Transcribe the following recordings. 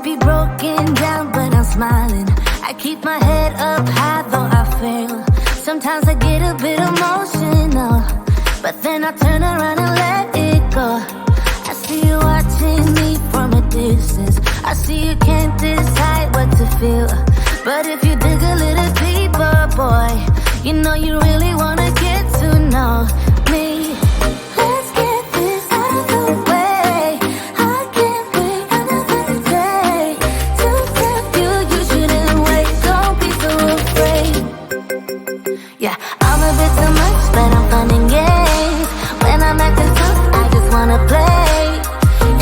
be broken down, but I'm smiling. I keep my head up high, though I fail. Sometimes I get a bit emotional, but then I turn around and let it go. I see you watching me from a distance. I see you can't decide what to feel, but if you dig a little deeper, boy, you know you really wanna get to know me. Let's get this out of the way. I can't wait another day to tell you you shouldn't wait. Don't be so afraid. Yeah, I'm a bit too much, but I'm fun and games. When I'm acting tough, I just wanna play.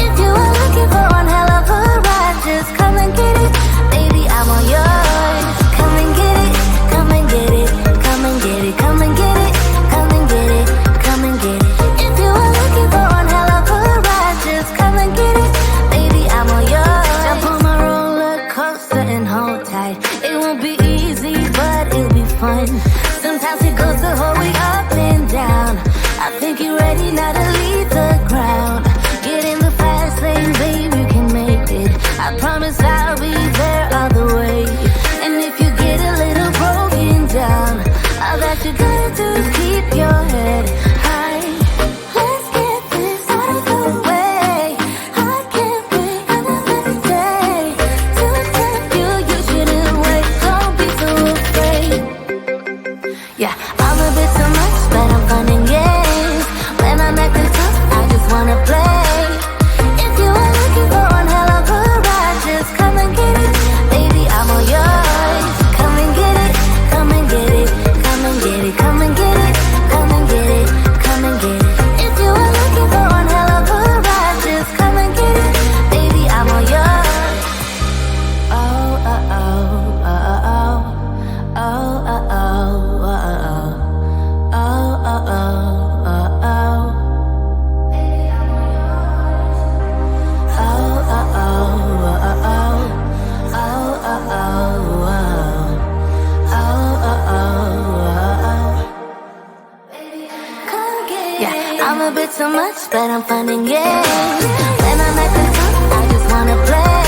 If you are looking for one hell of a ride, just come and get it. Baby, I'm all yours. Come and get it, come and get it, come and get it, come and get it, come and get it, come and get it. If you are looking for one hell of a ride, just come and get it. Baby, I'm all yours. Jump on my roller coaster and hold tight. It won't be easy, but it'll be fun. Sometimes it goes the whole way up and down. I think you're ready now to leave the ground. Get in the fast lane, babe, you can make it. I promise I'll be there all the way. And if you get a little broken down, all that you gotta do is keep your head high. Let's get this out of the way. I can't wait another day to tell you you shouldn't wait. Don't be so afraid. Yeah, I'm a bit too much, but I'm fun and games. When I'm acting tough, I just wanna play. If you are looking for one hell of a ride, just come and get it. Baby, I'm all yours. Come and get it, come and get it, come and get it, come and get it, come and get it, come and get it. If you are looking for one hell of a ride, just come and get it. Baby, I'm all yours. Oh, oh, oh, oh, oh, oh, oh, oh, oh, oh. Oh, oh, oh, oh, oh. Baby, I'm all yours. Oh, oh, oh, oh, oh. Oh, oh, oh, oh. Oh, oh, oh, oh. Baby, come get it. Yeah, I'm a bit too much, but I'm fun and games. When I'm acting tough, I just wanna play.